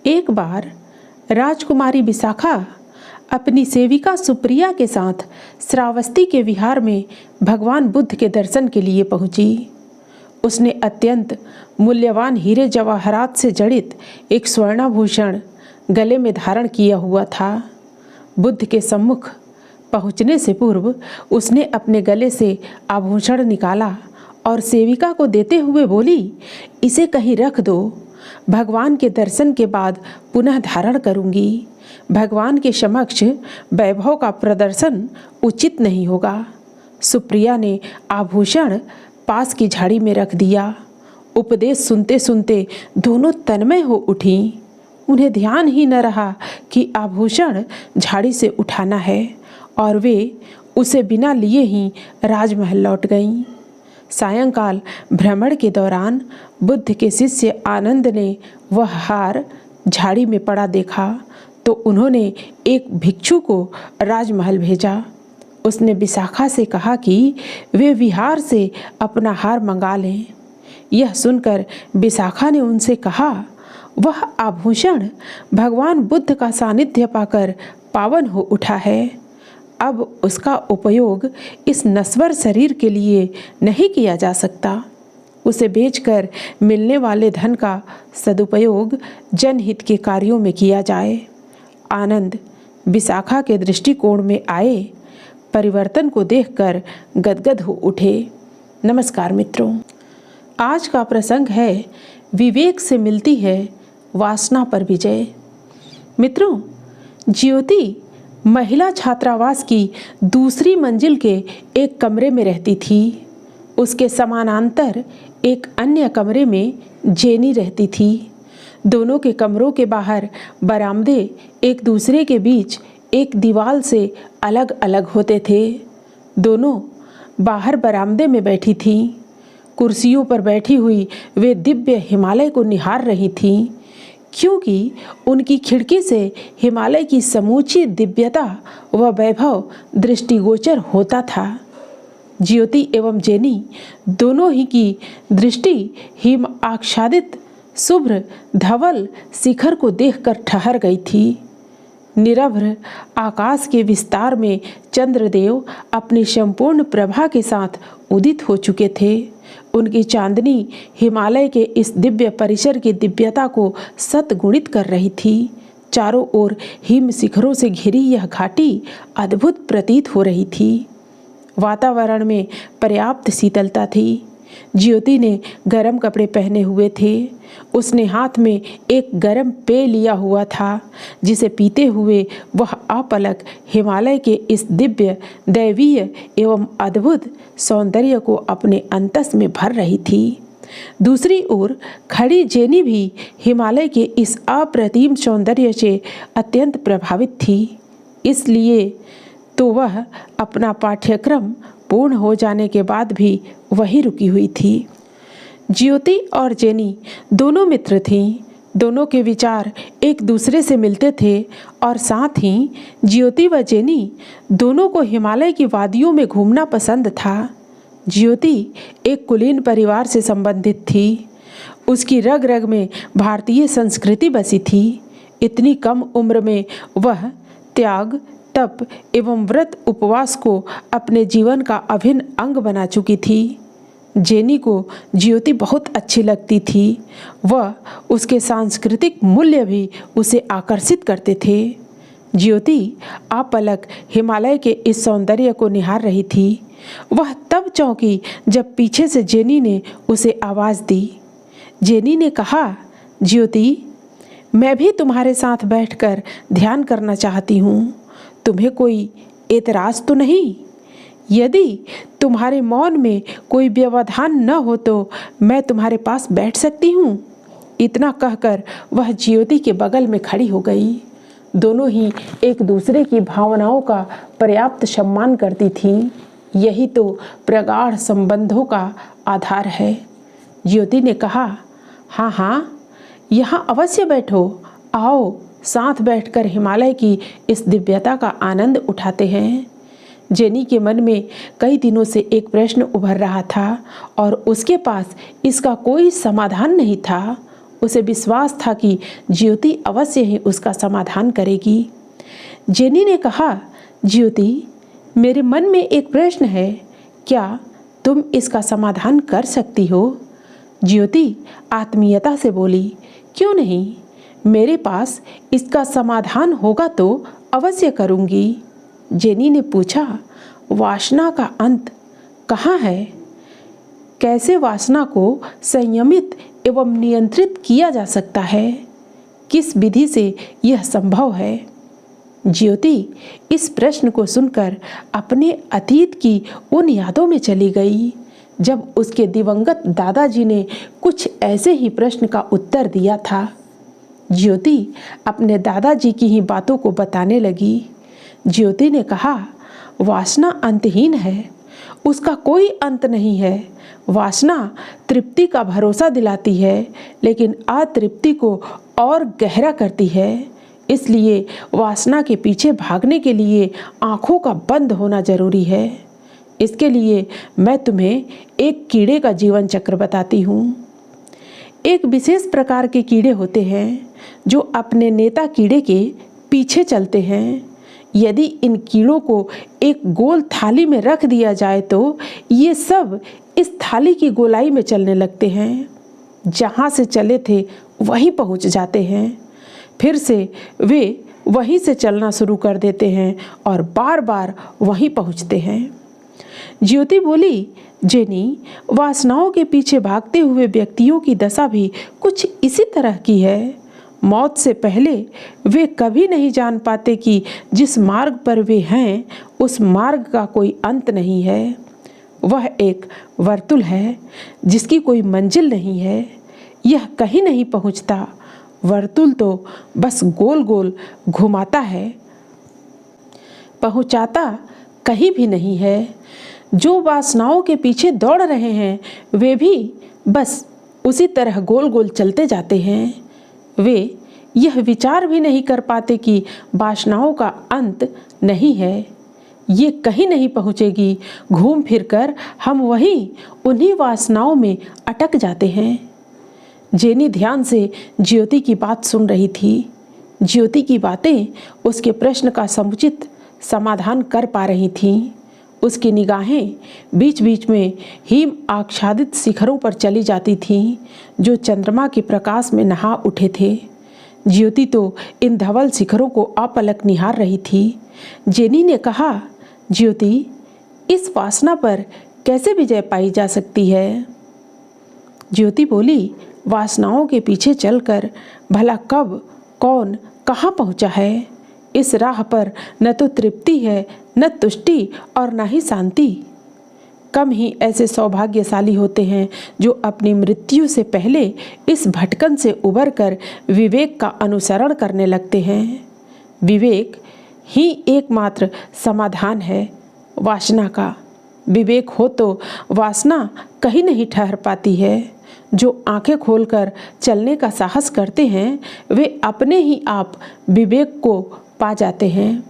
एक बार राजकुमारी विशाखा अपनी सेविका सुप्रिया के साथ श्रावस्ती के विहार में भगवान बुद्ध के दर्शन के लिए पहुंची। उसने अत्यंत मूल्यवान हीरे जवाहरात से जड़ित एक स्वर्णाभूषण गले में धारण किया हुआ था। बुद्ध के सम्मुख पहुंचने से पूर्व उसने अपने गले से आभूषण निकाला और सेविका को देते हुए बोली, इसे कहीं रख दो, भगवान के दर्शन के बाद पुनः धारण करूंगी। भगवान के समक्ष वैभव का प्रदर्शन उचित नहीं होगा। सुप्रिया ने आभूषण पास की झाड़ी में रख दिया। उपदेश सुनते सुनते दोनों तन्मय हो उठी। उन्हें ध्यान ही न रहा कि आभूषण झाड़ी से उठाना है और वे उसे बिना लिए ही राजमहल लौट गईं। सायंकाल भ्रमण के दौरान बुद्ध के शिष्य आनंद ने वह हार झाड़ी में पड़ा देखा तो उन्होंने एक भिक्षु को राजमहल भेजा। उसने विशाखा से कहा कि वे विहार से अपना हार मंगा लें। यह सुनकर विशाखा ने उनसे कहा, वह आभूषण भगवान बुद्ध का सानिध्य पाकर पावन हो उठा है। अब उसका उपयोग इस नश्वर शरीर के लिए नहीं किया जा सकता। उसे बेचकर मिलने वाले धन का सदुपयोग जनहित के कार्यों में किया जाए। आनंद विशाखा के दृष्टिकोण में आए परिवर्तन को देखकर गदगद हो उठे। नमस्कार मित्रों, आज का प्रसंग है विवेक से मिलती है वासना पर विजय। मित्रों, ज्योति महिला छात्रावास की दूसरी मंजिल के एक कमरे में रहती थी। उसके समानांतर एक अन्य कमरे में जेनी रहती थी। दोनों के कमरों के बाहर बरामदे एक दूसरे के बीच एक दीवार से अलग अलग होते थे। दोनों बाहर बरामदे में बैठी थीं। कुर्सियों पर बैठी हुई वे दिव्य हिमालय को निहार रही थीं, क्योंकि उनकी खिड़की से हिमालय की समूची दिव्यता व वैभव दृष्टिगोचर होता था। ज्योति एवं जेनी दोनों ही की दृष्टि हिम आच्छादित शुभ्र धवल शिखर को देखकर ठहर गई थी। निरभ्र आकाश के विस्तार में चंद्रदेव अपनी संपूर्ण प्रभा के साथ उदित हो चुके थे। उनकी चांदनी हिमालय के इस दिव्य परिसर की दिव्यता को शतगुणित कर रही थी। चारों ओर हिम शिखरों से घिरी यह घाटी अद्भुत प्रतीत हो रही थी। वातावरण में पर्याप्त शीतलता थी। ज्योति ने गर्म कपड़े पहने हुए थे। उसने हाथ में एक गर्म पेय लिया हुआ था, जिसे पीते हुए वह अपलक हिमालय के इस दिव्य दैवीय एवं अद्भुत सौंदर्य को अपने अंतस में भर रही थी। दूसरी ओर खड़ी जेनी भी हिमालय के इस अप्रतिम सौंदर्य से अत्यंत प्रभावित थी। इसलिए तो वह अपना पाठ्यक्रम पूर्ण हो जाने के बाद भी वहीं रुकी हुई थी। ज्योति और जेनी दोनों मित्र थीं। दोनों के विचार एक दूसरे से मिलते थे और साथ ही ज्योति व जेनी दोनों को हिमालय की वादियों में घूमना पसंद था। ज्योति एक कुलीन परिवार से संबंधित थी। उसकी रग रग में भारतीय संस्कृति बसी थी। इतनी कम उम्र में वह त्याग, तप एवं व्रत उपवास को अपने जीवन का अभिन्न अंग बना चुकी थी। जेनी को ज्योति बहुत अच्छी लगती थी। वह उसके सांस्कृतिक मूल्य भी उसे आकर्षित करते थे। ज्योति अपलक हिमालय के इस सौंदर्य को निहार रही थी। वह तब चौंकी जब पीछे से जेनी ने उसे आवाज़ दी। जेनी ने कहा, ज्योति, मैं भी तुम्हारे साथ बैठकर ध्यान करना चाहती हूँ। तुम्हें कोई एतराज़ तो नहीं? यदि तुम्हारे मौन में कोई व्यवधान न हो तो मैं तुम्हारे पास बैठ सकती हूँ। इतना कहकर वह ज्योति के बगल में खड़ी हो गई। दोनों ही एक दूसरे की भावनाओं का पर्याप्त सम्मान करती थीं। यही तो प्रगाढ़ संबंधों का आधार है। ज्योति ने कहा, हाँ हाँ, यहाँ अवश्य बैठो। आओ, साथ बैठकर हिमालय की इस दिव्यता का आनंद उठाते हैं। जेनी के मन में कई दिनों से एक प्रश्न उभर रहा था और उसके पास इसका कोई समाधान नहीं था। उसे विश्वास था कि ज्योति अवश्य ही उसका समाधान करेगी। जेनी ने कहा, ज्योति, मेरे मन में एक प्रश्न है, क्या तुम इसका समाधान कर सकती हो? ज्योति आत्मीयता से बोली, क्यों नहीं, मेरे पास इसका समाधान होगा तो अवश्य करूंगी। जेनी ने पूछा, वासना का अंत कहाँ है? कैसे वासना को संयमित एवं नियंत्रित किया जा सकता है? किस विधि से यह संभव है? ज्योति इस प्रश्न को सुनकर अपने अतीत की उन यादों में चली गई जब उसके दिवंगत दादाजी ने कुछ ऐसे ही प्रश्न का उत्तर दिया था। ज्योति अपने दादाजी की ही बातों को बताने लगी। ज्योति ने कहा, वासना अंतहीन है, उसका कोई अंत नहीं है। वासना तृप्ति का भरोसा दिलाती है, लेकिन अतृप्ति को और गहरा करती है। इसलिए वासना के पीछे भागने के लिए आँखों का बंद होना जरूरी है। इसके लिए मैं तुम्हें एक कीड़े का जीवन चक्र बताती हूँ। एक विशेष प्रकार के कीड़े होते हैं जो अपने नेता कीड़े के पीछे चलते हैं। यदि इन कीड़ों को एक गोल थाली में रख दिया जाए तो ये सब इस थाली की गोलाई में चलने लगते हैं। जहाँ से चले थे वहीं पहुँच जाते हैं। फिर से वे वहीं से चलना शुरू कर देते हैं और बार बार वहीं पहुँचते हैं। ज्योति बोली, जेनी, वासनाओं के पीछे भागते हुए व्यक्तियों की दशा भी कुछ इसी तरह की है। मौत से पहले वे कभी नहीं जान पाते कि जिस मार्ग पर वे हैं उस मार्ग का कोई अंत नहीं है। वह एक वर्तुल है जिसकी कोई मंजिल नहीं है। यह कहीं नहीं पहुंचता। वर्तुल तो बस गोल गोल घुमाता है, पहुंचाता कहीं भी नहीं है। जो वासनाओं के पीछे दौड़ रहे हैं वे भी बस उसी तरह गोल गोल चलते जाते हैं। वे यह विचार भी नहीं कर पाते कि वासनाओं का अंत नहीं है, ये कहीं नहीं पहुँचेगी। घूम फिरकर हम वहीं उन्हीं वासनाओं में अटक जाते हैं। जेनी ध्यान से ज्योति की बात सुन रही थी। ज्योति की बातें उसके प्रश्न का समुचित समाधान कर पा रही थीं। उसकी निगाहें बीच बीच में हिम आच्छादित शिखरों पर चली जाती थीं जो चंद्रमा के प्रकाश में नहा उठे थे। ज्योति तो इन धवल शिखरों को अपलक निहार रही थी। जेनी ने कहा, ज्योति, इस वासना पर कैसे विजय पाई जा सकती है? ज्योति बोली, वासनाओं के पीछे चलकर भला कब कौन कहाँ पहुँचा है? इस राह पर न तो तृप्ति है, न तुष्टि और न ही शांति। कम ही ऐसे सौभाग्यशाली होते हैं जो अपनी मृत्यु से पहले इस भटकन से उबरकर विवेक का अनुसरण करने लगते हैं। विवेक ही एकमात्र समाधान है वासना का। विवेक हो तो वासना कहीं नहीं ठहर पाती है। जो आंखें खोलकर चलने का साहस करते हैं वे अपने ही आप विवेक को पा जाते हैं।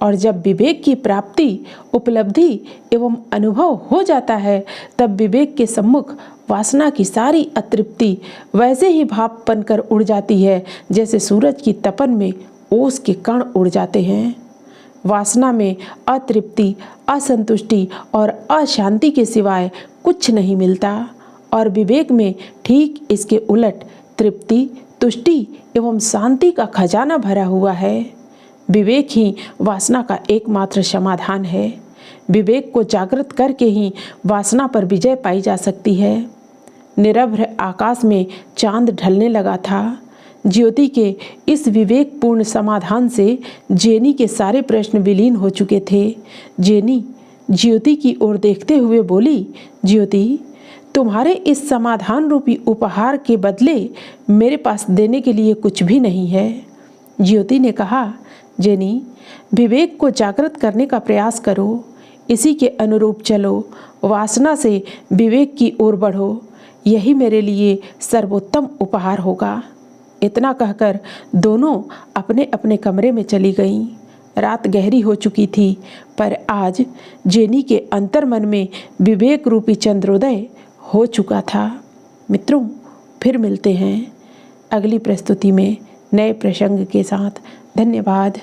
और जब विवेक की प्राप्ति, उपलब्धि एवं अनुभव हो जाता है तब विवेक के सम्मुख वासना की सारी अतृप्ति वैसे ही भाप बनकर उड़ जाती है जैसे सूरज की तपन में ओस के कण उड़ जाते हैं। वासना में अतृप्ति, असंतुष्टि और अशांति के सिवाय कुछ नहीं मिलता और विवेक में ठीक इसके उलट तृप्ति, तुष्टि एवं शांति का खजाना भरा हुआ है। विवेक ही वासना का एकमात्र समाधान है। विवेक को जागृत करके ही वासना पर विजय पाई जा सकती है। निरभ्र आकाश में चांद ढलने लगा था। ज्योति के इस विवेकपूर्ण समाधान से जेनी के सारे प्रश्न विलीन हो चुके थे। जेनी ज्योति की ओर देखते हुए बोली, ज्योति, तुम्हारे इस समाधान रूपी उपहार के बदले मेरे पास देने के लिए कुछ भी नहीं है। ज्योति ने कहा, जेनी, विवेक को जागृत करने का प्रयास करो, इसी के अनुरूप चलो, वासना से विवेक की ओर बढ़ो, यही मेरे लिए सर्वोत्तम उपहार होगा। इतना कहकर दोनों अपने अपने कमरे में चली गईं। रात गहरी हो चुकी थी पर आज जेनी के अंतर्मन में विवेक रूपी चंद्रोदय हो चुका था। मित्रों, फिर मिलते हैं अगली प्रस्तुति में नए प्रसंग के साथ। धन्यवाद।